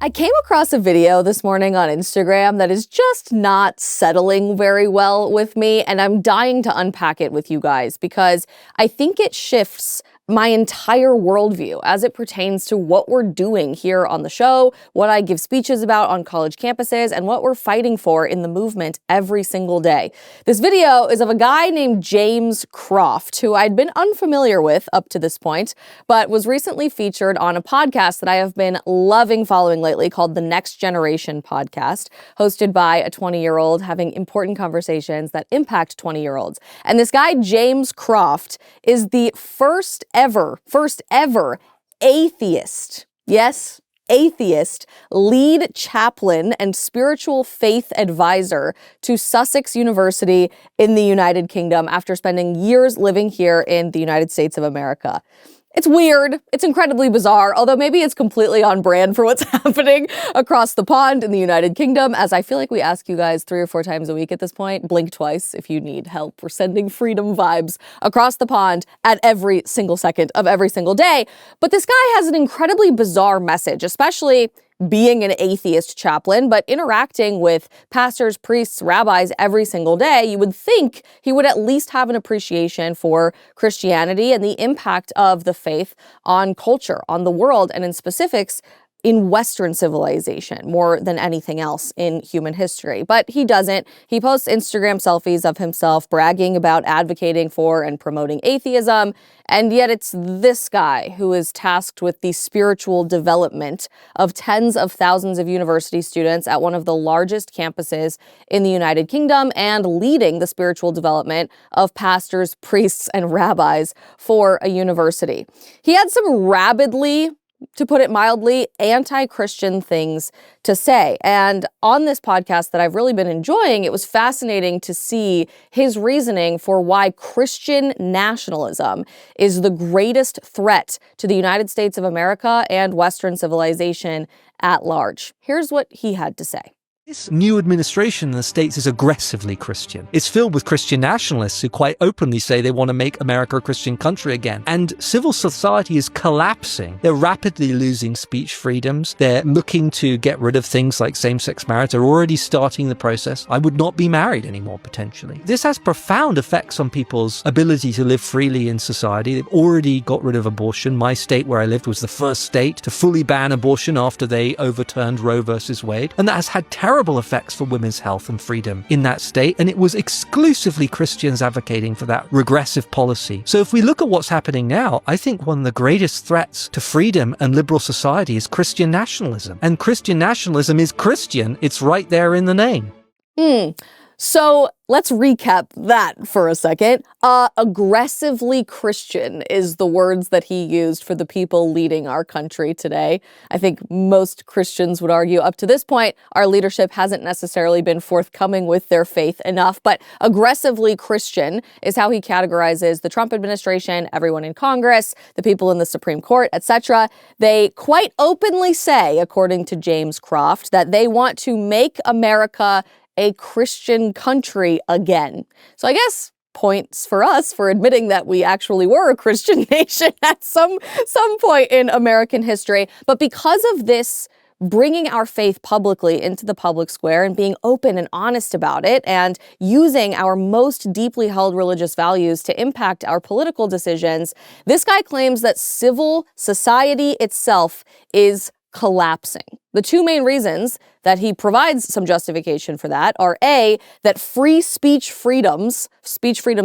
I came across a video this morning on Instagram that is just not settling very well with me, and I'm dying to unpack it with you guys because I think it shifts my entire worldview as it pertains to what we're doing here on the show, what I give speeches about on college campuses, and what we're fighting for in the movement every single day. This video is of a guy named James Croft, who I'd been unfamiliar with up to this point, but was recently featured on a podcast that I have been loving following lately called the Next Generation Podcast, hosted by a 20-year-old having important conversations that impact 20-year-olds. And this guy, James Croft, is the first ever atheist, yes, atheist, lead chaplain and spiritual faith advisor to Sussex University in the United Kingdom after spending years living here in the United States of America. It's weird. It's incredibly bizarre, although maybe it's completely on brand for what's happening across the pond in the United Kingdom, as I feel like we ask you guys 3 or 4 times a week at this point. Blink twice if you need help. We're sending freedom vibes across the pond at every single second of every single day. But this guy has an incredibly bizarre message, especially being an atheist chaplain, but interacting with pastors, priests, rabbis every single day. You would think he would at least have an appreciation for Christianity and the impact of the faith on culture, on the world, and in specifics, in Western civilization more than anything else in human history. But he doesn't. He posts Instagram selfies of himself bragging about advocating for and promoting atheism, and yet it's this guy who is tasked with the spiritual development of tens of thousands of university students at one of the largest campuses in the United Kingdom and leading the spiritual development of pastors, priests, and rabbis for a university. He had some rabidly, to put it mildly, anti-Christian things to say. And on this podcast that I've really been enjoying, it was fascinating to see his reasoning for why Christian nationalism is the greatest threat to the United States of America and Western civilization at large. Here's what he had to say. This new administration in the States is aggressively Christian. It's filled with Christian nationalists who quite openly say they want to make America a Christian country again. And civil society is collapsing. They're rapidly losing speech freedoms. They're looking to get rid of things like same-sex marriage. They're already starting the process. I would not be married anymore, potentially. This has profound effects on people's ability to live freely in society. They've already got rid of abortion. My state where I lived was the first state to fully ban abortion after they overturned Roe versus Wade. And that has had terrible effects for women's health and freedom in that state, and it was exclusively Christians advocating for that regressive policy. So if we look at what's happening now, I think one of the greatest threats to freedom and liberal society is Christian nationalism. And Christian nationalism is Christian. It's right there in the name. So let's recap that for a second. Aggressively Christian is the words that he used for the people leading our country today. I think most Christians would argue up to this point, our leadership hasn't necessarily been forthcoming with their faith enough, but aggressively Christian is how he categorizes the Trump administration, everyone in Congress, the people in the Supreme Court, etc. They quite openly say, according to James Croft, that they want to make America a Christian country again. So I guess points for us for admitting that we actually were a Christian nation at some point in American history. But because of this, bringing our faith publicly into the public square and being open and honest about it and using our most deeply held religious values to impact our political decisions, this guy claims that civil society itself is collapsing. The 2 main reasons that he provides some justification for that are A, that free speech freedoms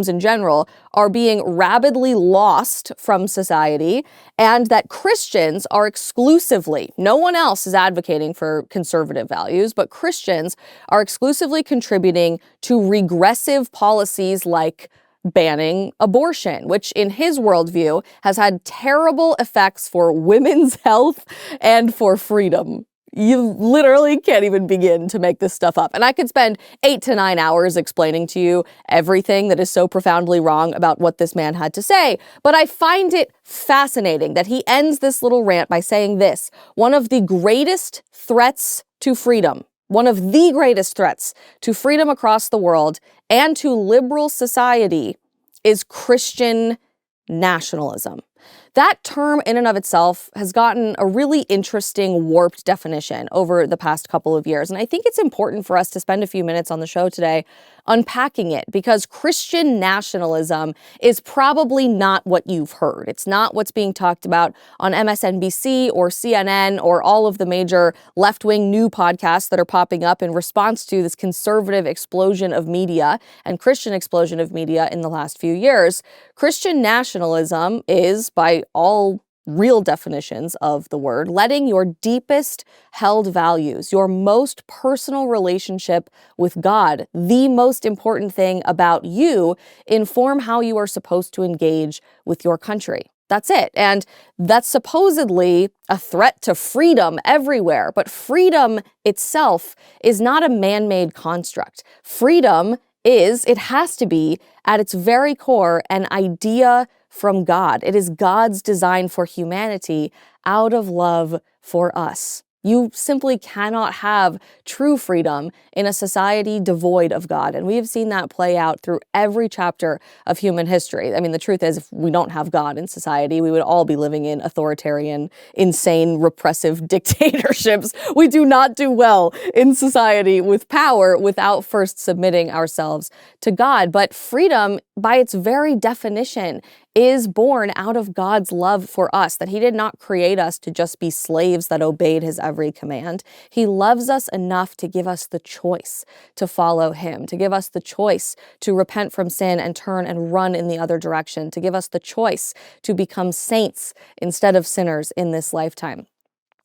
in general, are being rapidly lost from society, and that Christians are exclusively, no one else is advocating for conservative values, but Christians are exclusively contributing to regressive policies like banning abortion, which in his worldview has had terrible effects for women's health and for freedom. You literally can't even begin to make this stuff up. And I could spend 8 to 9 hours explaining to you everything that is so profoundly wrong about what this man had to say. But I find it fascinating that he ends this little rant by saying this: one of the greatest threats to freedom, one of the greatest threats to freedom across the world and to liberal society is Christian nationalism. That term in and of itself has gotten a really interesting, warped definition over the past couple of years. And I think it's important for us to spend a few minutes on the show today unpacking it, because Christian nationalism is probably not what you've heard. It's not what's being talked about on MSNBC or CNN or all of the major left-wing new podcasts that are popping up in response to this conservative explosion of media and Christian explosion of media in the last few years. Christian nationalism is, by all real definitions of the word, letting your deepest held values, your most personal relationship with God, the most important thing about you, inform how you are supposed to engage with your country. That's it. And that's supposedly a threat to freedom everywhere. But freedom itself is not a man-made construct. Freedom is, it has to be, at its very core, an idea from God. It is God's design for humanity out of love for us. You simply cannot have true freedom in a society devoid of God. And we have seen that play out through every chapter of human history. I mean, the truth is, if we don't have God in society, we would all be living in authoritarian, insane, repressive dictatorships. We do not do well in society with power without first submitting ourselves to God. But freedom, by its very definition, is born out of God's love for us, that he did not create us to just be slaves that obeyed his every command. He loves us enough to give us the choice to follow him, to give us the choice to repent from sin and turn and run in the other direction, to give us the choice to become saints instead of sinners in this lifetime.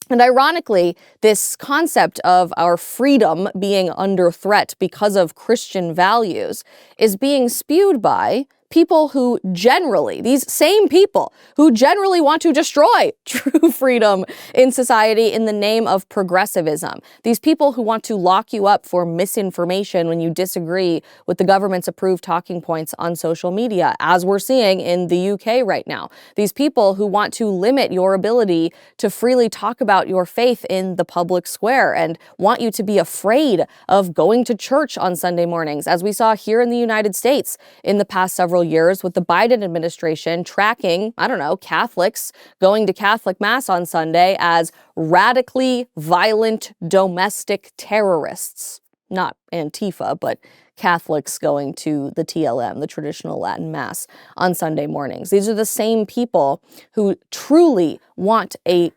And ironically, this concept of our freedom being under threat because of Christian values is being spewed by people who generally, these same people who generally want to destroy true freedom in society in the name of progressivism. These people who want to lock you up for misinformation when you disagree with the government's approved talking points on social media, as we're seeing in the UK right now. These people who want to limit your ability to freely talk about your faith in the public square and want you to be afraid of going to church on Sunday mornings, as we saw here in the United States in the past several years with the Biden administration tracking, Catholics going to Catholic Mass on Sunday as radically violent domestic terrorists. Not Antifa, but Catholics going to the TLM, the traditional Latin Mass, on Sunday mornings. These are the same people who truly want a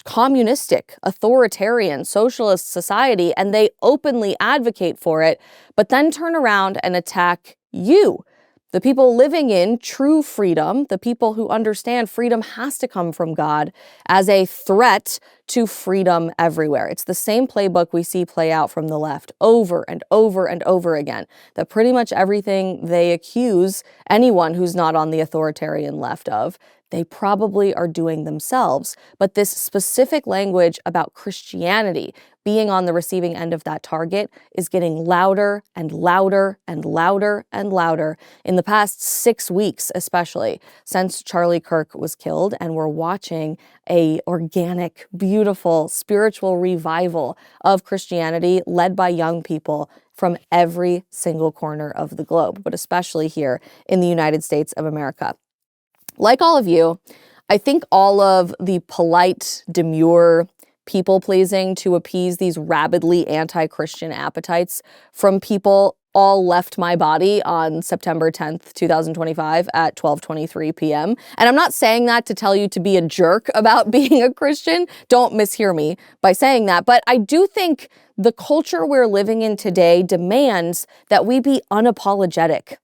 communistic, authoritarian, socialist society, and they openly advocate for it, but then turn around and attack you. The people living in true freedom, the people who understand freedom has to come from God, as a threat to freedom everywhere. It's the same playbook we see play out from the left over and over and over again, that pretty much everything they accuse anyone who's not on the authoritarian left of, they probably are doing themselves. But this specific language about Christianity being on the receiving end of that target is getting louder and louder and louder and louder in the past 6 weeks, especially since Charlie Kirk was killed, and we're watching a organic, beautiful, spiritual revival of Christianity led by young people from every single corner of the globe, but especially here in the United States of America. Like all of you, I think all of the polite, demure, people-pleasing to appease these rabidly anti-Christian appetites from people all left my body on September 10th, 2025 at 12:23 p.m. And I'm not saying that to tell you to be a jerk about being a Christian. Don't mishear me by saying that. But I do think the culture we're living in today demands that we be unapologetic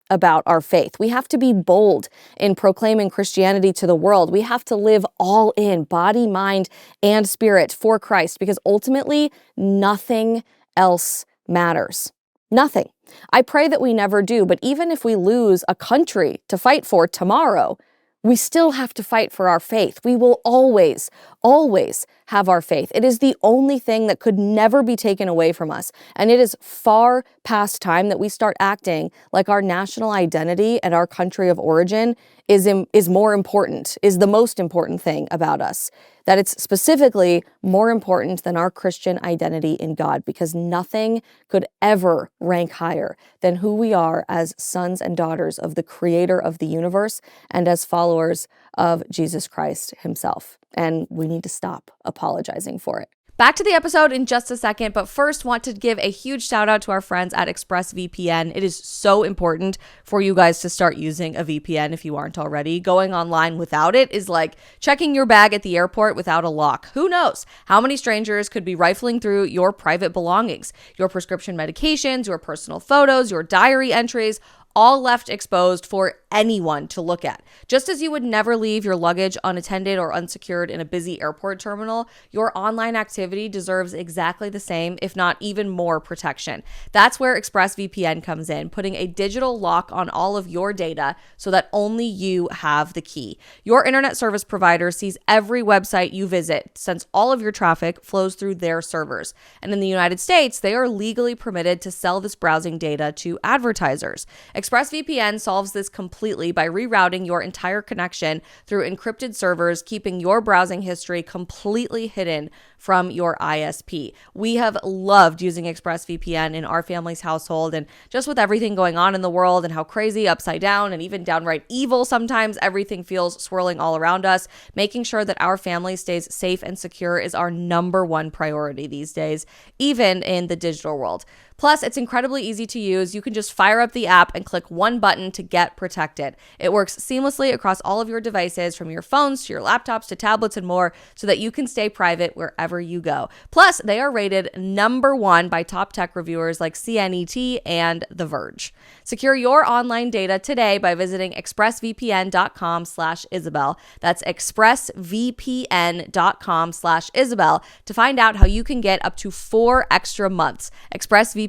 about our faith. We have to be bold in proclaiming Christianity to the world. We have to live all in, body, mind, and spirit for Christ, because ultimately nothing else matters. Nothing. I pray that we never do, but even if we lose a country to fight for tomorrow, we still have to fight for our faith. We will always, always have our faith. It is the only thing that could never be taken away from us. And it is far past time that we start acting like our national identity and our country of origin is more important, is the most important thing about us. that it's specifically more important than our Christian identity in God, because nothing could ever rank higher than who we are as sons and daughters of the creator of the universe and as followers of Jesus Christ himself. And we need to stop apologizing for it. Back to the episode in just a second, but first want to give a huge shout out to our friends at ExpressVPN. It is so important for you guys to start using a VPN if you aren't already. Going online without it is like checking your bag at the airport without a lock. Who knows how many strangers could be rifling through your private belongings, your prescription medications, your personal photos, your diary entries, all left exposed for anyone to look at. Just as you would never leave your luggage unattended or unsecured in a busy airport terminal, your online activity deserves exactly the same, if not even more protection. That's where ExpressVPN comes in, putting a digital lock on all of your data so that only you have the key. Your internet service provider sees every website you visit, since all of your traffic flows through their servers. And in the United States, they are legally permitted to sell this browsing data to advertisers. ExpressVPN solves this completely by rerouting your entire connection through encrypted servers, keeping your browsing history completely hidden from your ISP. We have loved using ExpressVPN in our family's household, and just with everything going on in the world and how crazy, upside down, and even downright evil sometimes everything feels swirling all around us, making sure that our family stays safe and secure is our number one priority these days, even in the digital world. Plus, it's incredibly easy to use. You can just fire up the app and click one button to get protected. It works seamlessly across all of your devices, from your phones to your laptops to tablets and more, so that you can stay private wherever you go. Plus, they are rated #1 by top tech reviewers like CNET and The Verge. Secure your online data today by visiting expressvpn.com/Isabel. That's expressvpn.com/Isabel to find out how you can get up to 4 extra months. expressvpn.com/Isabel.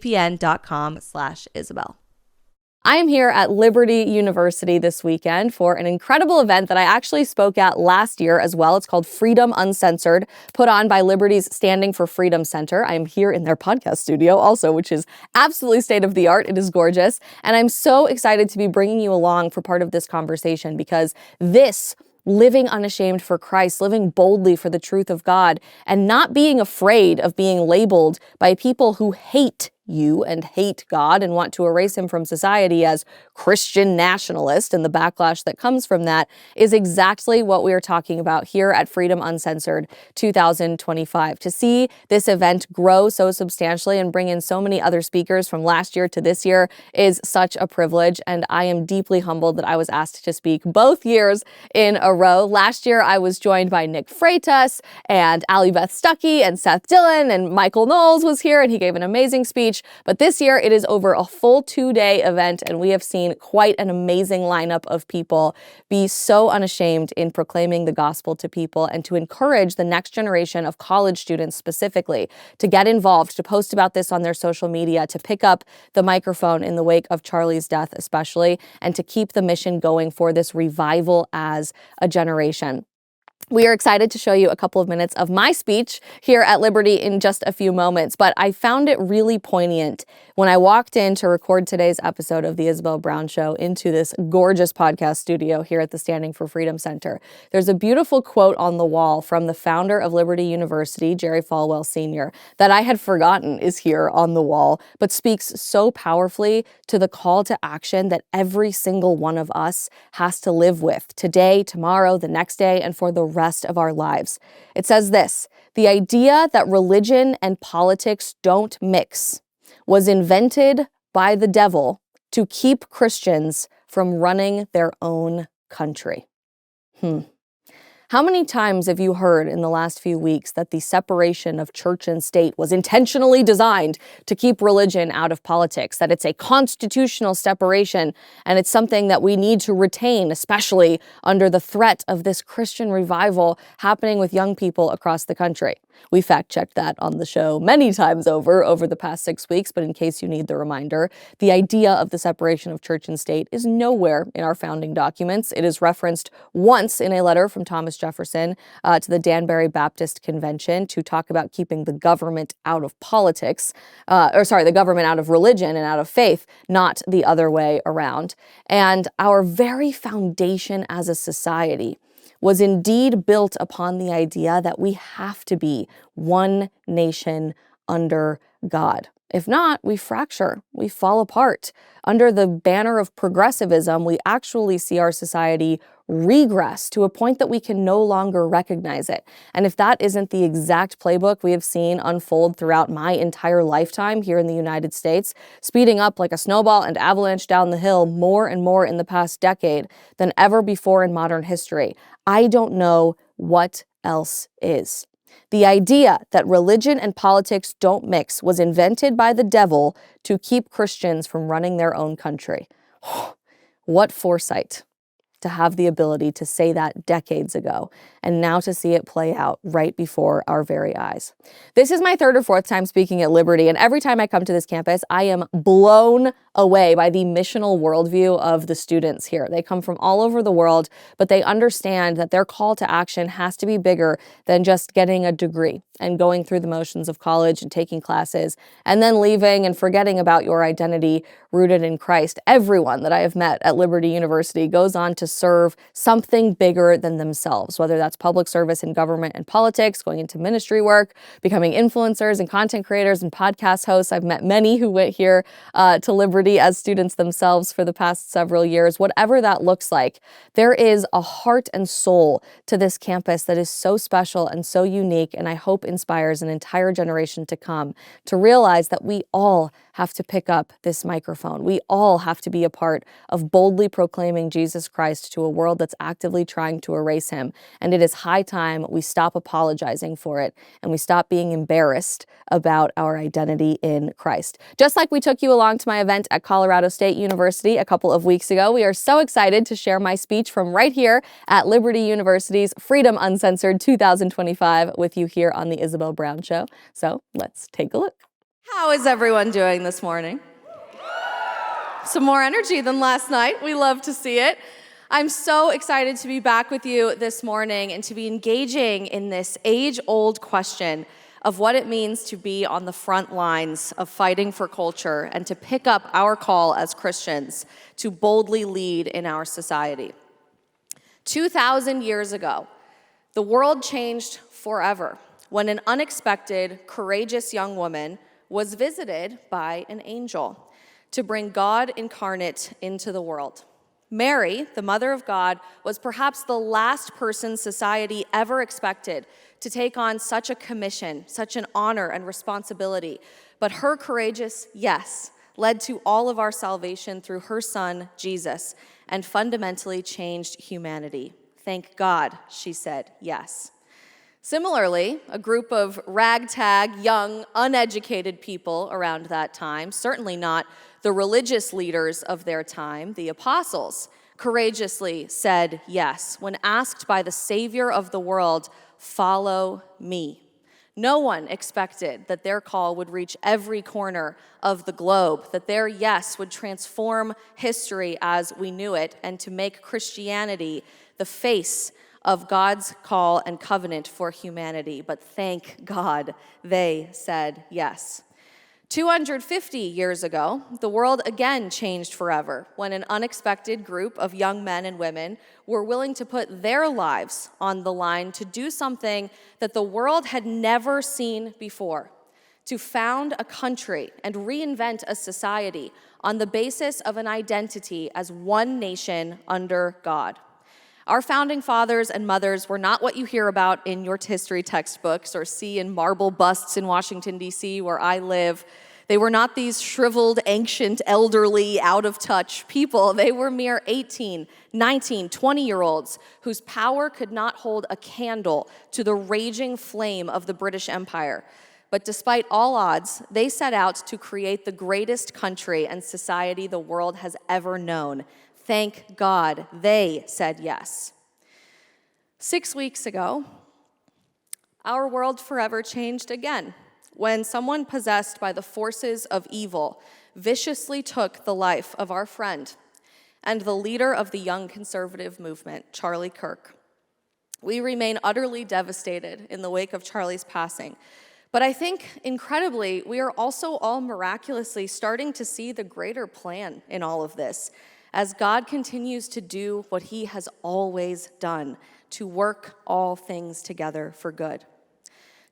I am here at Liberty University this weekend for an incredible event that I actually spoke at last year as well. It's called Freedom Uncensored, put on by Liberty's Standing for Freedom Center. I am here in their podcast studio also, which is absolutely state of the art. It is gorgeous. And I'm so excited to be bringing you along for part of this conversation, because this living unashamed for Christ, living boldly for the truth of God, and not being afraid of being labeled by people who hate you and hate God and want to erase him from society as Christian nationalist, and the backlash that comes from that, is exactly what we are talking about here at Freedom Uncensored 2025. To see this event grow so substantially and bring in so many other speakers from last year to this year is such a privilege, and I am deeply humbled that I was asked to speak both years in a row. Last year, I was joined by Nick Freitas and Allie Beth Stuckey and Seth Dillon, and Michael Knowles was here, and he gave an amazing speech. But this year, it is over a full 2-day event, and we have seen quite an amazing lineup of people be so unashamed in proclaiming the gospel to people, and to encourage the next generation of college students specifically to get involved, to post about this on their social media, to pick up the microphone in the wake of Charlie's death especially, and to keep the mission going for this revival as a generation. We are excited to show you a couple of minutes of my speech here at Liberty in just a few moments, but I found it really poignant when I walked in to record today's episode of the Isabel Brown Show into this gorgeous podcast studio here at the Standing for Freedom Center. There's a beautiful quote on the wall from the founder of Liberty University, Jerry Falwell Sr., that I had forgotten is here on the wall, but speaks so powerfully to the call to action that every single one of us has to live with today, tomorrow, the next day, and for the rest of our lives. It says this: the idea that religion and politics don't mix was invented by the devil to keep Christians from running their own country. How many times have you heard in the last few weeks that the separation of church and state was intentionally designed to keep religion out of politics, that it's a constitutional separation and it's something that we need to retain, especially under the threat of this Christian revival happening with young people across the country? We fact-checked that on the show many times over the past 6 weeks, but in case you need the reminder, the idea of the separation of church and state is nowhere in our founding documents. It is referenced once in a letter from Thomas Jefferson to the Danbury Baptist Convention to talk about keeping the government out of politics, the government out of religion and out of faith, not the other way around. And our very foundation as a society was indeed built upon the idea that we have to be one nation under God. If not, we fracture, we fall apart. Under the banner of progressivism, we actually see our society regress to a point that we can no longer recognize it. And if that isn't the exact playbook we have seen unfold throughout my entire lifetime here in the United States, speeding up like a snowball and avalanche down the hill more and more in the past decade than ever before in modern history, I don't know what else is. The idea that religion and politics don't mix was invented by the devil to keep Christians from running their own country. What foresight to have the ability to say that decades ago, and now to see it play out right before our very eyes. This is my third or fourth time speaking at Liberty, and every time I come to this campus, I am blown away by the missional worldview of the students here. They come from all over the world, but they understand that their call to action has to be bigger than just getting a degree and going through the motions of college and taking classes and then leaving and forgetting about your identity rooted in Christ. Everyone that I have met at Liberty University goes on to serve something bigger than themselves, whether that's public service in government and politics, going into ministry work, becoming influencers and content creators and podcast hosts. I've met many who went here to Liberty as students themselves for the past several years. Whatever that looks like, there is a heart and soul to this campus that is so special and so unique, and I hope inspires an entire generation to come to realize that we all have to pick up this microphone. We all have to be a part of boldly proclaiming Jesus Christ to a world that's actively trying to erase him. And it is high time we stop apologizing for it and we stop being embarrassed about our identity in Christ. Just like we took you along to my event at Colorado State University a couple of weeks ago, we are so excited to share my speech from right here at Liberty University's Freedom Uncensored 2025 with you here on the Isabel Brown Show. So let's take a look. How is everyone doing this morning? Some more energy than last night. We love to see it. I'm so excited to be back with you this morning and to be engaging in this age-old question of what it means to be on the front lines of fighting for culture and to pick up our call as Christians to boldly lead in our society. 2,000 years ago, the world changed forever when an unexpected, courageous young woman was visited by an angel to bring God incarnate into the world. Mary, the Mother of God, was perhaps the last person society ever expected to take on such a commission, such an honor and responsibility. But her courageous yes led to all of our salvation through her son, Jesus, and fundamentally changed humanity. Thank God, she said yes. Similarly, a group of ragtag, young, uneducated people around that time, certainly not the religious leaders of their time, the apostles, courageously said yes when asked by the Savior of the world, "Follow me." No one expected that their call would reach every corner of the globe, that their yes would transform history as we knew it, and to make Christianity the face of God's call and covenant for humanity. But thank God they said yes. 250 years ago, the world again changed forever when an unexpected group of young men and women were willing to put their lives on the line to do something that the world had never seen before, to found a country and reinvent a society on the basis of an identity as one nation under God. Our founding fathers and mothers were not what you hear about in your history textbooks or see in marble busts in Washington, D.C., where I live. They were not these shriveled, ancient, elderly, out-of-touch people. They were mere 18, 19, 20-year-olds whose power could not hold a candle to the raging flame of the British Empire. But despite all odds, they set out to create the greatest country and society the world has ever known. Thank God they said yes. 6 weeks ago, our world forever changed again when someone possessed by the forces of evil viciously took the life of our friend and the leader of the young conservative movement, Charlie Kirk. We remain utterly devastated in the wake of Charlie's passing. But I think, incredibly, we are also all miraculously starting to see the greater plan in all of this, as God continues to do what he has always done, to work all things together for good.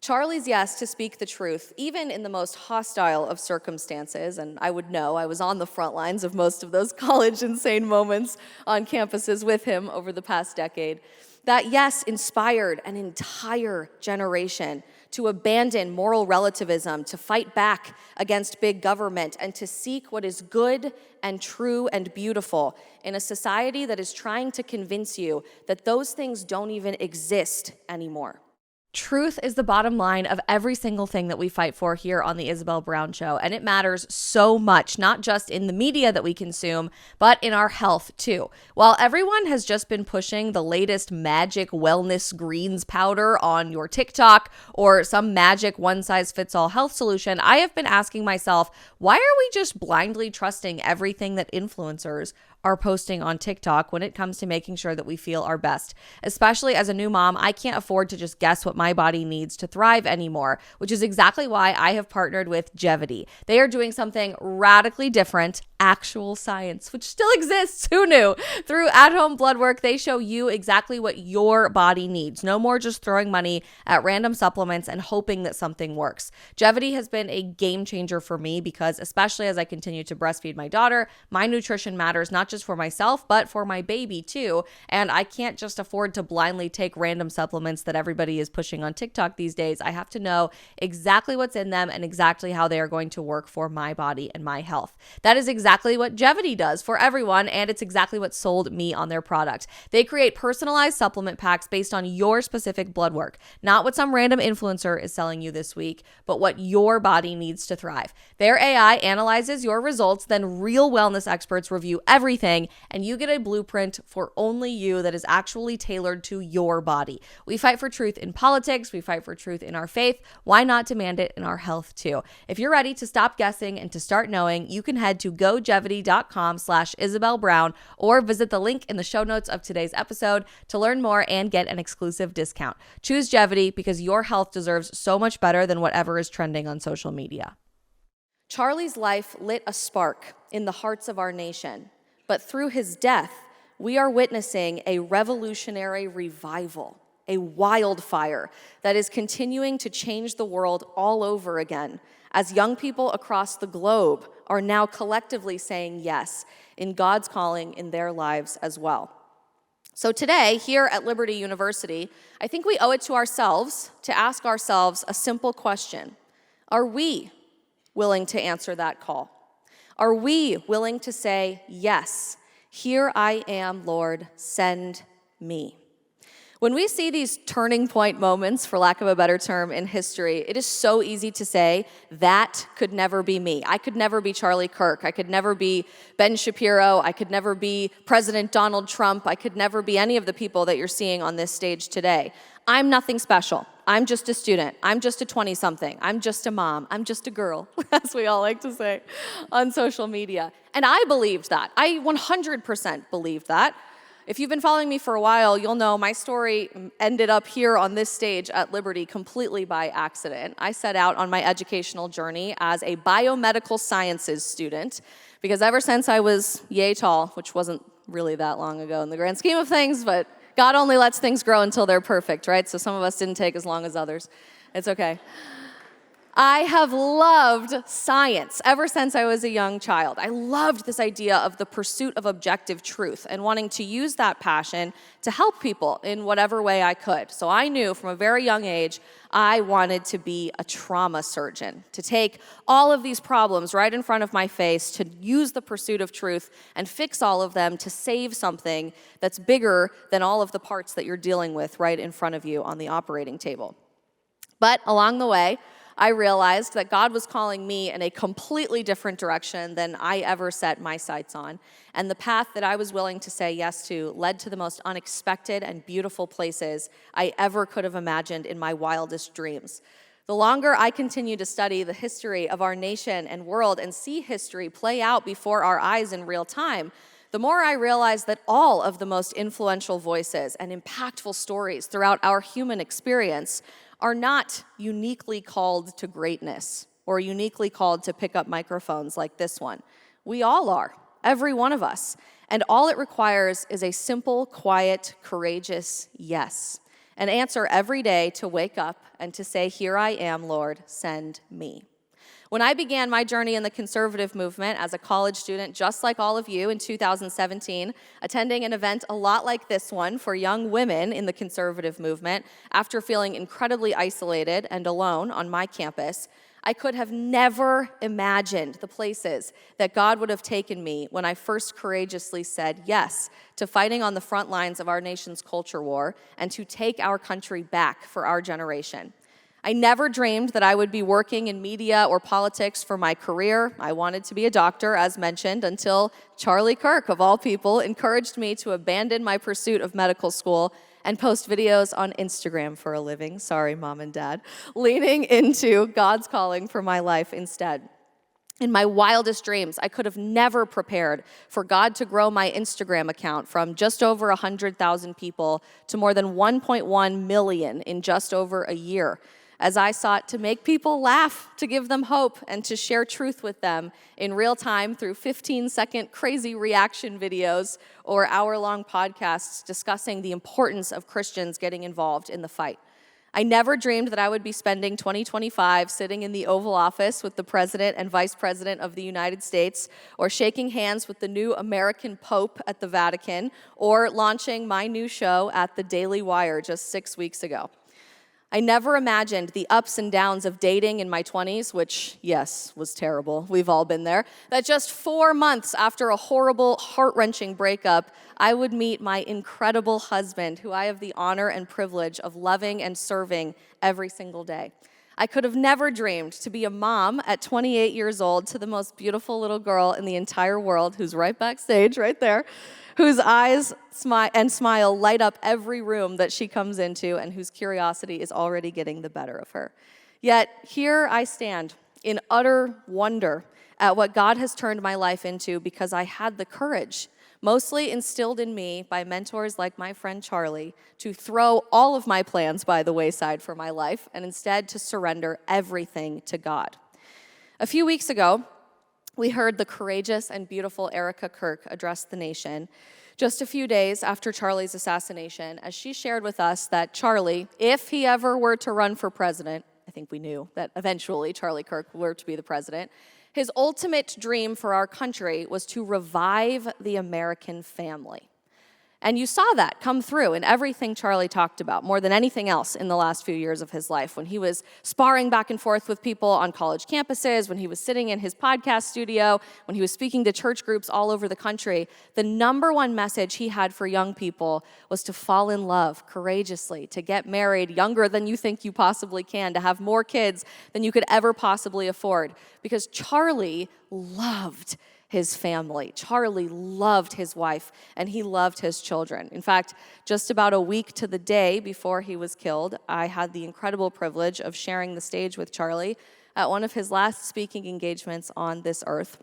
Charlie's yes to speak the truth, even in the most hostile of circumstances, and I would know, I was on the front lines of most of those college insane moments on campuses with him over the past decade. That yes inspired an entire generation to abandon moral relativism, to fight back against big government, and to seek what is good and true and beautiful in a society that is trying to convince you that those things don't even exist anymore. Truth is the bottom line of every single thing that we fight for here on the Isabel Brown Show, and it matters so much, not just in the media that we consume, but in our health too. While everyone has just been pushing the latest magic wellness greens powder on your TikTok or some magic one-size-fits-all health solution, I have been asking myself, why are we just blindly trusting everything that influencers are posting on TikTok when it comes to making sure that we feel our best? Especially as a new mom, I can't afford to just guess what my body needs to thrive anymore, which is exactly why I have partnered with Jevity. They are doing something radically different, actual science, which still exists, who knew? Through at-home blood work, they show you exactly what your body needs. No more just throwing money at random supplements and hoping that something works. Jevity has been a game changer for me because, especially as I continue to breastfeed my daughter, my nutrition matters not just for myself, but for my baby too. And I can't just afford to blindly take random supplements that everybody is pushing on TikTok these days. I have to know exactly what's in them and exactly how they are going to work for my body and my health. That is exactly what Jevity does for everyone, and it's exactly what sold me on their product. They create personalized supplement packs based on your specific blood work, not what some random influencer is selling you this week, but what your body needs to thrive. Their AI analyzes your results, then real wellness experts review everything, and you get a blueprint for only you that is actually tailored to your body. We fight for truth in politics. We fight for truth in our faith. Why not demand it in our health too? If you're ready to stop guessing and to start knowing, you can head to gojevity.com/Isabel Brown or visit the link in the show notes of today's episode to learn more and get an exclusive discount. Choose Jevity because your health deserves so much better than whatever is trending on social media. Charlie's life lit a spark in the hearts of our nation, but through his death, we are witnessing a revolutionary revival, a wildfire that is continuing to change the world all over again, as young people across the globe are now collectively saying yes in God's calling in their lives as well. So today, here at Liberty University, I think we owe it to ourselves to ask ourselves a simple question. Are we willing to answer that call? Are we willing to say, yes, here I am, Lord, send me? When we see these turning point moments, for lack of a better term, in history, it is so easy to say, that could never be me. I could never be Charlie Kirk. I could never be Ben Shapiro. I could never be President Donald Trump. I could never be any of the people that you're seeing on this stage today. I'm nothing special. I'm just a student. I'm just a 20-something. I'm just a mom. I'm just a girl, as we all like to say on social media. And I believed that. I 100% believed that. If you've been following me for a while, you'll know my story ended up here on this stage at Liberty completely by accident. I set out on my educational journey as a biomedical sciences student because ever since I was yay tall, which wasn't really that long ago in the grand scheme of things, but God only lets things grow until they're perfect, right? So some of us didn't take as long as others. It's okay. I have loved science ever since I was a young child. I loved this idea of the pursuit of objective truth and wanting to use that passion to help people in whatever way I could. So I knew from a very young age I wanted to be a trauma surgeon, to take all of these problems right in front of my face, to use the pursuit of truth and fix all of them to save something that's bigger than all of the parts that you're dealing with right in front of you on the operating table. But along the way, I realized that God was calling me in a completely different direction than I ever set my sights on. And the path that I was willing to say yes to led to the most unexpected and beautiful places I ever could have imagined in my wildest dreams. The longer I continue to study the history of our nation and world and see history play out before our eyes in real time, the more I realize that all of the most influential voices and impactful stories throughout our human experience are not uniquely called to greatness or uniquely called to pick up microphones like this one. We all are, every one of us. And all it requires is a simple, quiet, courageous yes. An answer every day to wake up and to say, "Here I am, Lord, send me." When I began my journey in the conservative movement as a college student, just like all of you in 2017, attending an event a lot like this one for young women in the conservative movement, after feeling incredibly isolated and alone on my campus, I could have never imagined the places that God would have taken me when I first courageously said yes to fighting on the front lines of our nation's culture war and to take our country back for our generation. I never dreamed that I would be working in media or politics for my career. I wanted to be a doctor, as mentioned, until Charlie Kirk, of all people, encouraged me to abandon my pursuit of medical school and post videos on Instagram for a living. Sorry, Mom and Dad. Leaning into God's calling for my life instead. In my wildest dreams, I could have never prepared for God to grow my Instagram account from just over 100,000 people to more than 1.1 million in just over a year, as I sought to make people laugh, to give them hope, and to share truth with them in real time through 15-second crazy reaction videos or hour-long podcasts discussing the importance of Christians getting involved in the fight. I never dreamed that I would be spending 2025 sitting in the Oval Office with the President and Vice President of the United States, or shaking hands with the new American Pope at the Vatican, or launching my new show at the Daily Wire just 6 weeks ago. I never imagined the ups and downs of dating in my 20s, which, yes, was terrible. We've all been there. That just 4 months after a horrible, heart-wrenching breakup, I would meet my incredible husband, who I have the honor and privilege of loving and serving every single day. I could have never dreamed to be a mom at 28 years old to the most beautiful little girl in the entire world, who's right backstage, right there, whose eyes and smile light up every room that she comes into, and whose curiosity is already getting the better of her. Yet here I stand in utter wonder at what God has turned my life into, because I had the courage, mostly instilled in me by mentors like my friend Charlie, to throw all of my plans by the wayside for my life and instead to surrender everything to God. A few weeks ago, we heard the courageous and beautiful Erica Kirk address the nation just a few days after Charlie's assassination, as she shared with us that Charlie, if he ever were to run for president, I think we knew that eventually Charlie Kirk were to be the president, his ultimate dream for our country was to revive the American family. And you saw that come through in everything Charlie talked about, more than anything else in the last few years of his life, when he was sparring back and forth with people on college campuses, when he was sitting in his podcast studio, when he was speaking to church groups all over the country. The number one message he had for young people was to fall in love courageously, to get married younger than you think you possibly can, to have more kids than you could ever possibly afford. Because Charlie loved his family. Charlie loved his wife, and he loved his children. In fact, just about a week to the day before he was killed, I had the incredible privilege of sharing the stage with Charlie at one of his last speaking engagements on this earth,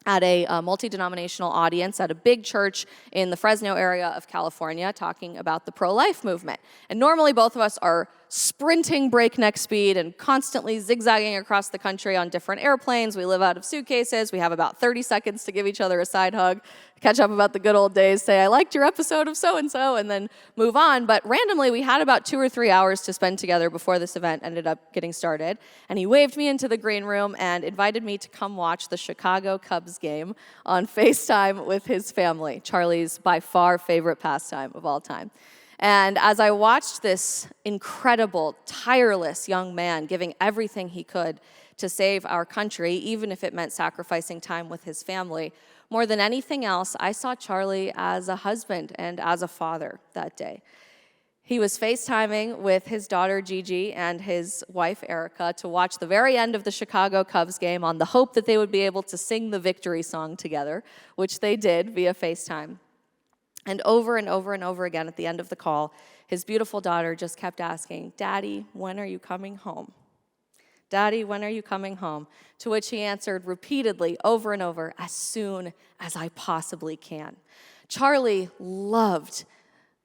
at a multi-denominational audience at a big church in the Fresno area of California, talking about the pro-life movement. And normally both of us are sprinting breakneck speed and constantly zigzagging across the country on different airplanes. We live out of suitcases. We have about 30 seconds to give each other a side hug, catch up about the good old days, say, "I liked your episode of so-and-so," and then move on. But randomly, we had about 2 or 3 hours to spend together before this event ended up getting started. And he waved me into the green room and invited me to come watch the Chicago Cubs game on FaceTime with his family, Charlie's by far favorite pastime of all time. And as I watched this incredible, tireless young man giving everything he could to save our country, even if it meant sacrificing time with his family, more than anything else, I saw Charlie as a husband and as a father that day. He was FaceTiming with his daughter Gigi and his wife Erica to watch the very end of the Chicago Cubs game on the hope that they would be able to sing the victory song together, which they did via FaceTime. And over and over and over again at the end of the call, his beautiful daughter just kept asking, "Daddy, when are you coming home? Daddy, when are you coming home?" To which he answered repeatedly over and over, "As soon as I possibly can." Charlie loved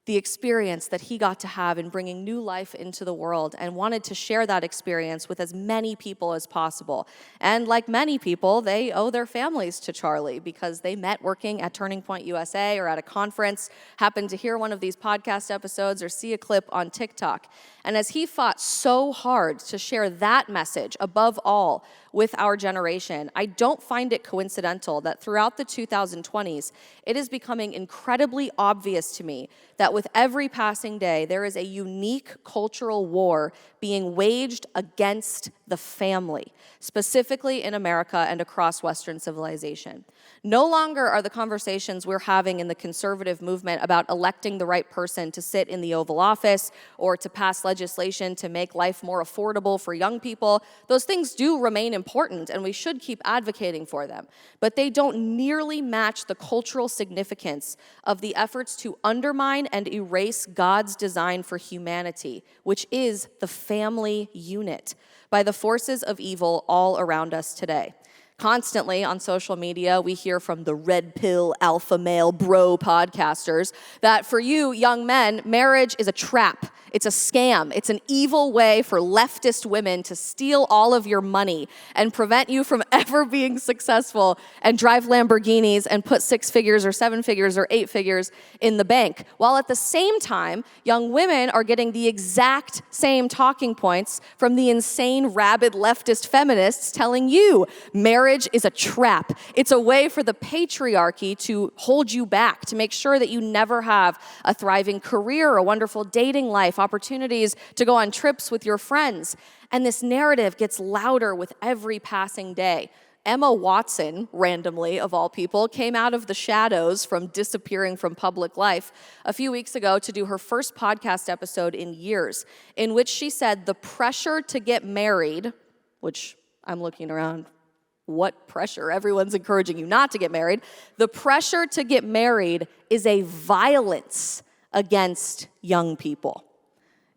the experience that he got to have in bringing new life into the world, and wanted to share that experience with as many people as possible. And like many people, they owe their families to Charlie because they met working at Turning Point USA or at a conference, happened to hear one of these podcast episodes or see a clip on TikTok. And as he fought so hard to share that message above all with our generation, I don't find it coincidental that throughout the 2020s, it is becoming incredibly obvious to me that with every passing day, there is a unique cultural war being waged against the family, specifically in America and across Western civilization. No longer are the conversations we're having in the conservative movement about electing the right person to sit in the Oval Office or to pass legislation to make life more affordable for young people. Those things do remain important, and we should keep advocating for them. But they don't nearly match the cultural significance of the efforts to undermine and erase God's design for humanity, which is the family unit, by the forces of evil all around us today. Constantly on social media, we hear from the red pill alpha male bro podcasters that for you young men, marriage is a trap. It's a scam. It's an evil way for leftist women to steal all of your money and prevent you from ever being successful and drive Lamborghinis and put 6 figures or 7 figures or 8 figures in the bank. While at the same time, young women are getting the exact same talking points from the insane, rabid leftist feminists telling you marriage is a trap. It's a way for the patriarchy to hold you back, to make sure that you never have a thriving career, a wonderful dating life, opportunities to go on trips with your friends. And this narrative gets louder with every passing day. Emma Watson, randomly of all people, came out of the shadows from disappearing from public life a few weeks ago to do her first podcast episode in years, in which she said the pressure to get married, which I'm looking around, what pressure? Everyone's encouraging you not to get married. The pressure to get married is a violence against young people.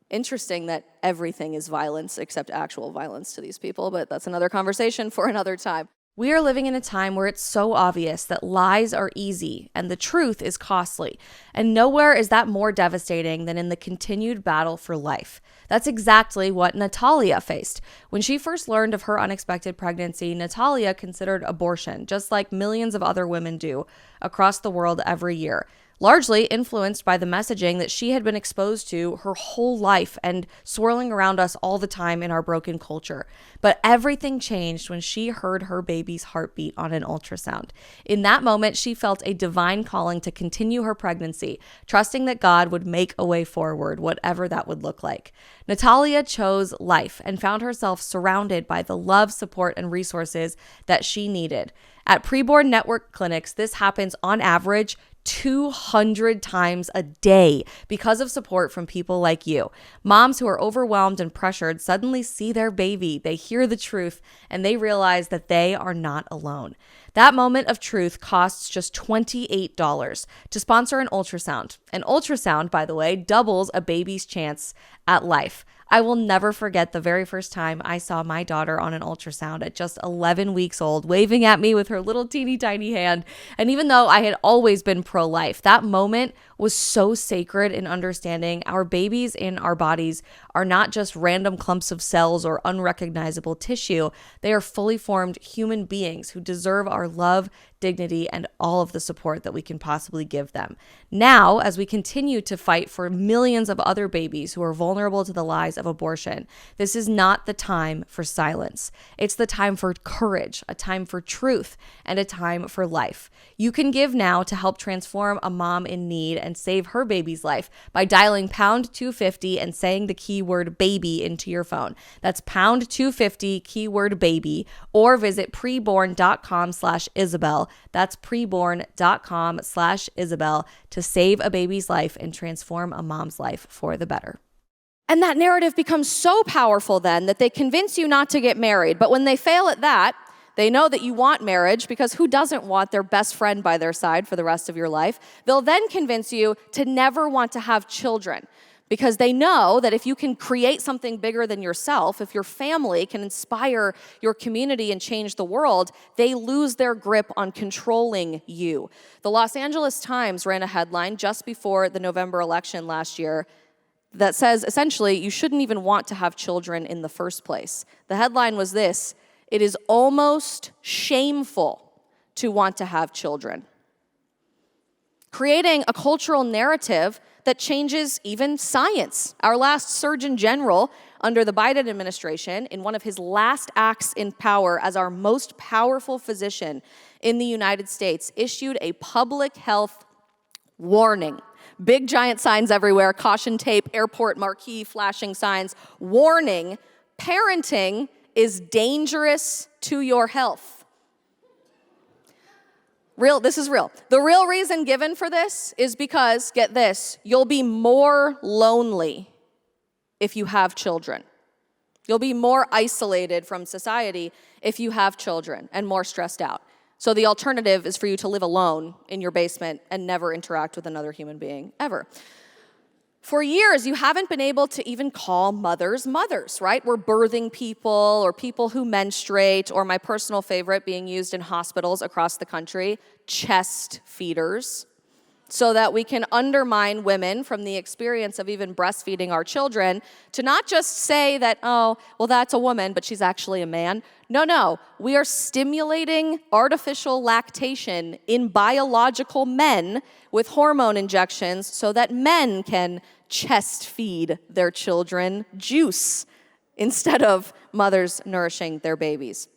Interesting that everything is violence except actual violence to these people, but that's another conversation for another time. We are living in a time where it's so obvious that lies are easy and the truth is costly. And nowhere is that more devastating than in the continued battle for life. That's exactly what Natalia faced. When she first learned of her unexpected pregnancy, Natalia considered abortion, just like millions of other women do across the world every year, largely influenced by the messaging that she had been exposed to her whole life and swirling around us all the time in our broken culture. But everything changed when she heard her baby's heartbeat on an ultrasound. In that moment, she felt a divine calling to continue her pregnancy, trusting that God would make a way forward, whatever that would look like. Natalia chose life and found herself surrounded by the love, support, and resources that she needed. At preborn network clinics, this happens on average 200 times a day because of support from people like you. Moms who are overwhelmed and pressured suddenly see their baby, they hear the truth, and they realize that they are not alone. That moment of truth costs just $28 to sponsor an ultrasound. An ultrasound, by the way, doubles a baby's chance at life. I will never forget the very first time I saw my daughter on an ultrasound at just 11 weeks old, waving at me with her little teeny tiny hand. And even though I had always been pro-life, that moment was so sacred in understanding our babies in our bodies are not just random clumps of cells or unrecognizable tissue. They are fully formed human beings who deserve our love, dignity, and all of the support that we can possibly give them. Now, as we continue to fight for millions of other babies who are vulnerable to the lies of abortion, this is not the time for silence. It's the time for courage, a time for truth, and a time for life. You can give now to help transform a mom in need and save her baby's life by dialing pound 250 and saying the keyword baby into your phone. That's pound 250 keyword baby, or visit preborn.com/Isabel. That's preborn.com/Isabel to save a baby's life and transform a mom's life for the better. And that narrative becomes so powerful then that they convince you not to get married. But when they fail at that, they know that you want marriage, because who doesn't want their best friend by their side for the rest of your life? They'll then convince you to never want to have children. because they know that if you can create something bigger than yourself, if your family can inspire your community and change the world, they lose their grip on controlling you. The Los Angeles Times ran a headline just before the November election last year that says, essentially, you shouldn't even want to have children in the first place. The headline was this: "It is almost shameful to want to have children." Creating a cultural narrative that changes even science. Our last Surgeon General under the Biden administration, in one of his last acts in power as our most powerful physician in the United States, issued a public health warning. Big giant signs everywhere, caution tape, airport marquee, flashing signs, warning, parenting is dangerous to your health. This is real. The real reason given for this is because, get this, you'll be more lonely if you have children. You'll be more isolated from society if you have children and more stressed out. So the alternative is for you to live alone in your basement and never interact with another human being, ever. For years, you haven't been able to even call mothers mothers, right? We're birthing people or people who menstruate, or my personal favorite being used in hospitals across the country, chest feeders, so that we can undermine women from the experience of even breastfeeding our children, to not just say that, oh, well, that's a woman, but she's actually a man. No, we are stimulating artificial lactation in biological men with hormone injections so that men can chest feed their children juice instead of mothers nourishing their babies.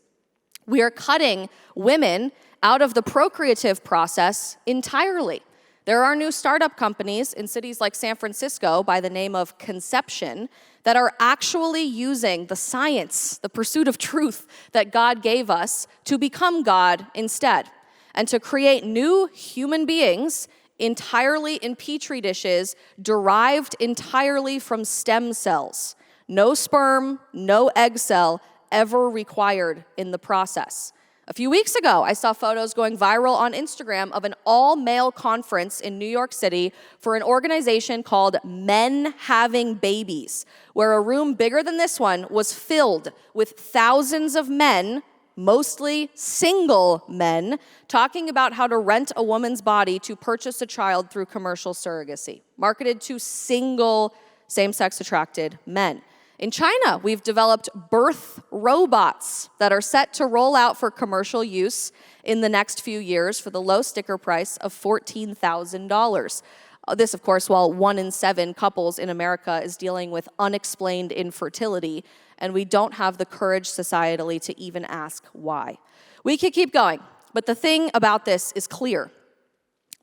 We are cutting women out of the procreative process entirely. There are new startup companies in cities like San Francisco by the name of Conception that are actually using the science, the pursuit of truth that God gave us, to become God instead, and to create new human beings entirely in petri dishes, derived entirely from stem cells. No sperm, no egg cell ever required in the process. A few weeks ago, I saw photos going viral on Instagram of an all-male conference in New York City for an organization called Men Having Babies, where a room bigger than this one was filled with thousands of men, mostly single men, talking about how to rent a woman's body to purchase a child through commercial surrogacy, marketed to single same-sex attracted men. In China, we've developed birth robots that are set to roll out for commercial use in the next few years for the low sticker price of $14,000. This, of course, while 1 in 7 couples in America is dealing with unexplained infertility, and we don't have the courage societally to even ask why. We could keep going, but the thing about this is clear.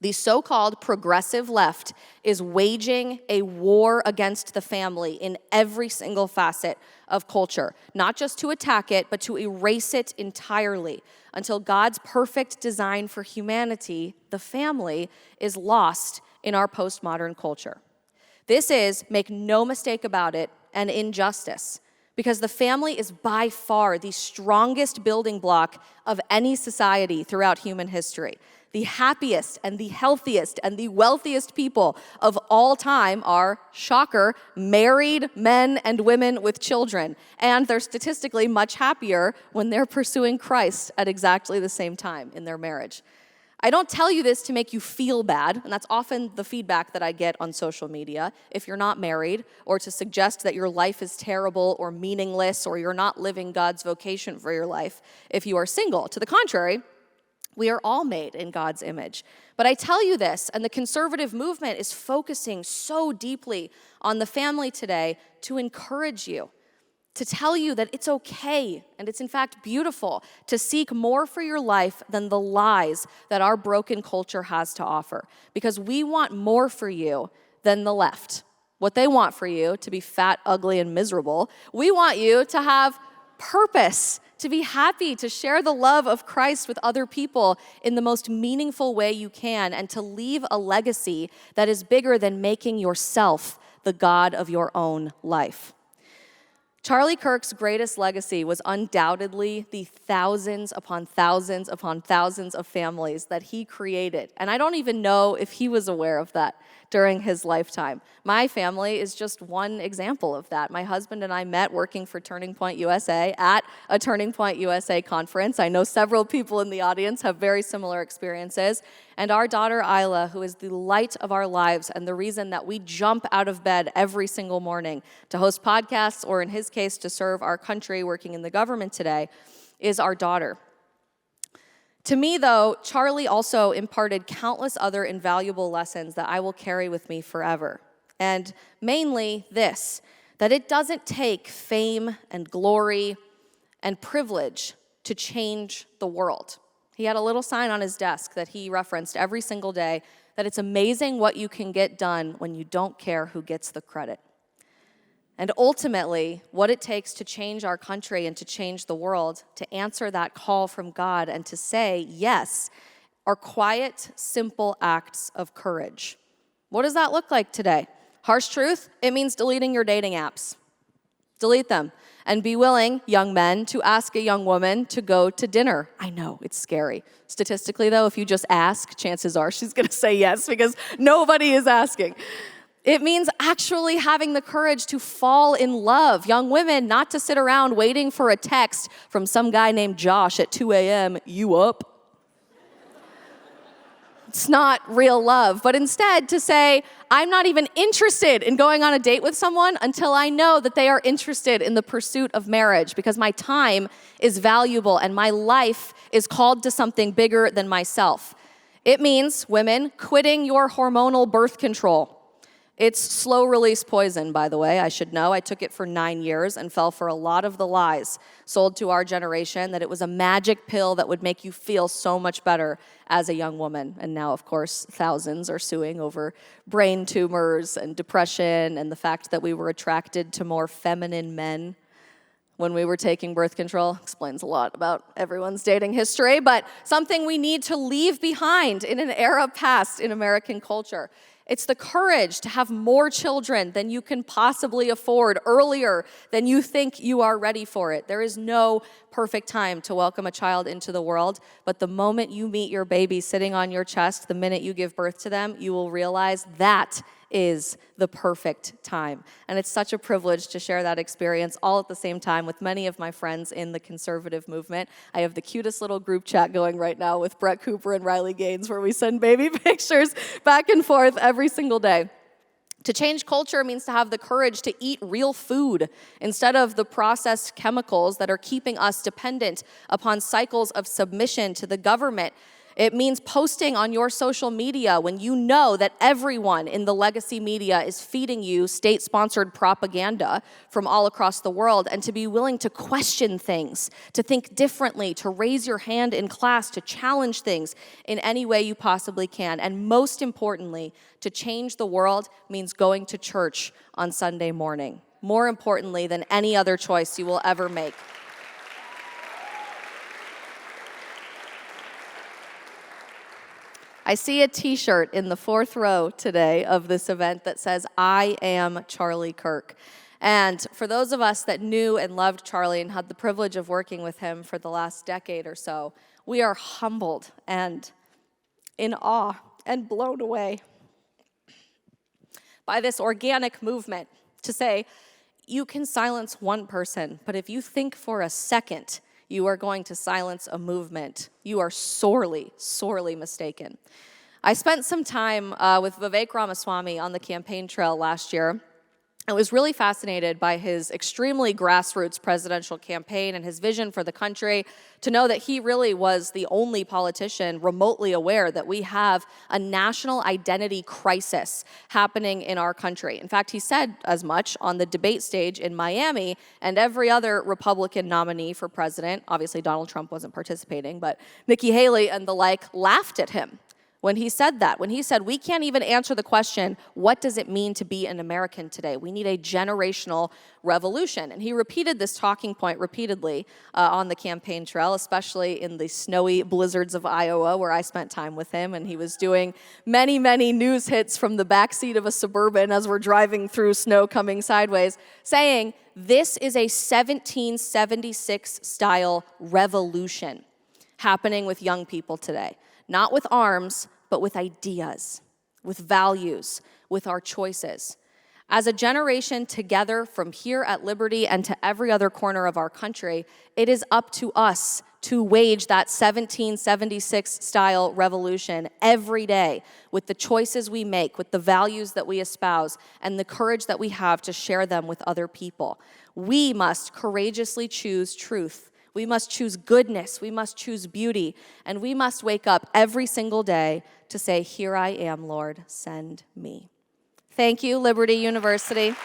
The so-called progressive left is waging a war against the family in every single facet of culture, not just to attack it, but to erase it entirely until God's perfect design for humanity, the family, is lost in our postmodern culture. This is, make no mistake about it, an injustice, because the family is by far the strongest building block of any society throughout human history. The happiest and the healthiest and the wealthiest people of all time are, shocker, married men and women with children. And they're statistically much happier when they're pursuing Christ at exactly the same time in their marriage. I don't tell you this to make you feel bad, and that's often the feedback that I get on social media, if you're not married, or to suggest that your life is terrible or meaningless, or you're not living God's vocation for your life if you are single. To the contrary, we are all made in God's image. But I tell you this, and the conservative movement is focusing so deeply on the family today to encourage you, to tell you that it's okay, and it's in fact beautiful, to seek more for your life than the lies that our broken culture has to offer. Because we want more for you than the left. What they want for you, to be fat, ugly, and miserable. We want you to have purpose, to be happy, to share the love of Christ with other people in the most meaningful way you can, and to leave a legacy that is bigger than making yourself the God of your own life. Charlie Kirk's greatest legacy was undoubtedly the thousands upon thousands upon thousands of families that he created. And I don't even know if he was aware of that, during his lifetime. My family is just one example of that. My husband and I met working for Turning Point USA at a Turning Point USA conference. I know several people in the audience have very similar experiences. And our daughter, Isla, who is the light of our lives and the reason that we jump out of bed every single morning to host podcasts, or in his case, to serve our country working in the government today, is our daughter. To me, though, Charlie also imparted countless other invaluable lessons that I will carry with me forever. And mainly this, that it doesn't take fame and glory and privilege to change the world. He had a little sign on his desk that he referenced every single day, that it's amazing what you can get done when you don't care who gets the credit. And ultimately, what it takes to change our country and to change the world, to answer that call from God and to say yes, are quiet, simple acts of courage. What does that look like today? Harsh truth, it means deleting your dating apps. Delete them. And be willing, young men, to ask a young woman to go to dinner. I know, it's scary. Statistically, though, if you just ask, chances are she's going to say yes because nobody is asking. It means actually having the courage to fall in love. Young women, not to sit around waiting for a text from some guy named Josh at 2 a.m., you up? It's not real love, but instead to say, I'm not even interested in going on a date with someone until I know that they are interested in the pursuit of marriage, because my time is valuable and my life is called to something bigger than myself. It means, women, quitting your hormonal birth control. It's slow-release poison, by the way, I should know. I took it for 9 years and fell for a lot of the lies sold to our generation, that it was a magic pill that would make you feel so much better as a young woman. And now, of course, thousands are suing over brain tumors and depression and the fact that we were attracted to more feminine men when we were taking birth control. Explains a lot about everyone's dating history, but something we need to leave behind in an era past in American culture. It's the courage to have more children than you can possibly afford earlier than you think you are ready for it. There is no perfect time to welcome a child into the world, but the moment you meet your baby sitting on your chest, the minute you give birth to them, you will realize that is the perfect time. And it's such a privilege to share that experience all at the same time with many of my friends in the conservative movement. I have the cutest little group chat going right now with Brett Cooper and Riley Gaines, where we send baby pictures back and forth every single day. To change culture means to have the courage to eat real food instead of the processed chemicals that are keeping us dependent upon cycles of submission to the government. It means posting on your social media when you know that everyone in the legacy media is feeding you state-sponsored propaganda from all across the world, and to be willing to question things, to think differently, to raise your hand in class, to challenge things in any way you possibly can. And most importantly, to change the world means going to church on Sunday morning, more importantly than any other choice you will ever make. I see a t-shirt in the fourth row today of this event that says, I am Charlie Kirk. And for those of us that knew and loved Charlie and had the privilege of working with him for the last decade or so, we are humbled and in awe and blown away by this organic movement to say, you can silence one person, but if you think for a second you are going to silence a movement, you are sorely, sorely mistaken. I spent some time with Vivek Ramaswamy on the campaign trail last year. I was really fascinated by his extremely grassroots presidential campaign and his vision for the country, to know that he really was the only politician remotely aware that we have a national identity crisis happening in our country. In fact, he said as much on the debate stage in Miami, and every other Republican nominee for president, obviously Donald Trump wasn't participating, but Nikki Haley and the like laughed at him when he said that, when he said, we can't even answer the question, what does it mean to be an American today? We need a generational revolution. And he repeated this talking point repeatedly on the campaign trail, especially in the snowy blizzards of Iowa, where I spent time with him. And he was doing many, many news hits from the backseat of a Suburban as we're driving through snow coming sideways, saying, this is a 1776 style revolution happening with young people today. Not with arms, but with ideas. with values, with our choices. As a generation together from here at Liberty and to every other corner of our country, it is up to us to wage that 1776-style revolution every day with the choices we make, with the values that we espouse, and the courage that we have to share them with other people. We must courageously choose truth. We must choose goodness. We must choose beauty. And we must wake up every single day to say, "Here I am, Lord, send me." Thank you, Liberty University,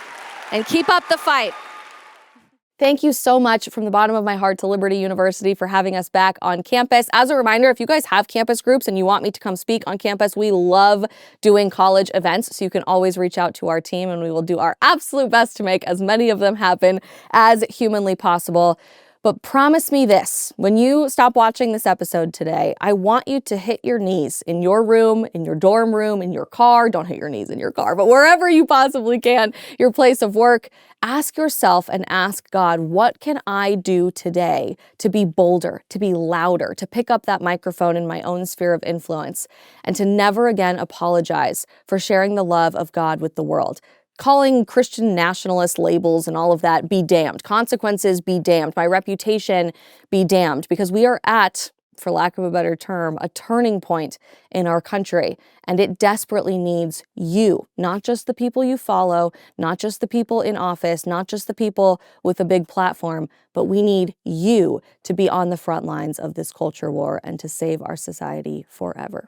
and keep up the fight. Thank you so much from the bottom of my heart to Liberty University for having us back on campus. As a reminder, if you guys have campus groups and you want me to come speak on campus, we love doing college events, so you can always reach out to our team and we will do our absolute best to make as many of them happen as humanly possible. But promise me this, when you stop watching this episode today, I want you to hit your knees in your room, in your dorm room, in your car. Don't hit your knees in your car, but wherever you possibly can, your place of work. Ask yourself and ask God, what can I do today to be bolder, to be louder, to pick up that microphone in my own sphere of influence, and to never again apologize for sharing the love of God with the world. Calling Christian nationalist labels and all of that, be damned. Consequences, be damned. My reputation, be damned. Because we are at, for lack of a better term, a turning point in our country. And it desperately needs you, not just the people you follow, not just the people in office, not just the people with a big platform, but we need you to be on the front lines of this culture war and to save our society forever.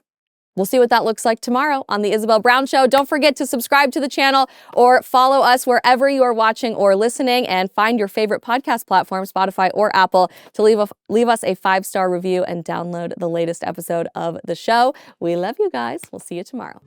We'll see what that looks like tomorrow on The Isabel Brown Show. Don't forget to subscribe to the channel or follow us wherever you are watching or listening, and find your favorite podcast platform, Spotify or Apple, to leave us a 5-star review and download the latest episode of the show. We love you guys. We'll see you tomorrow.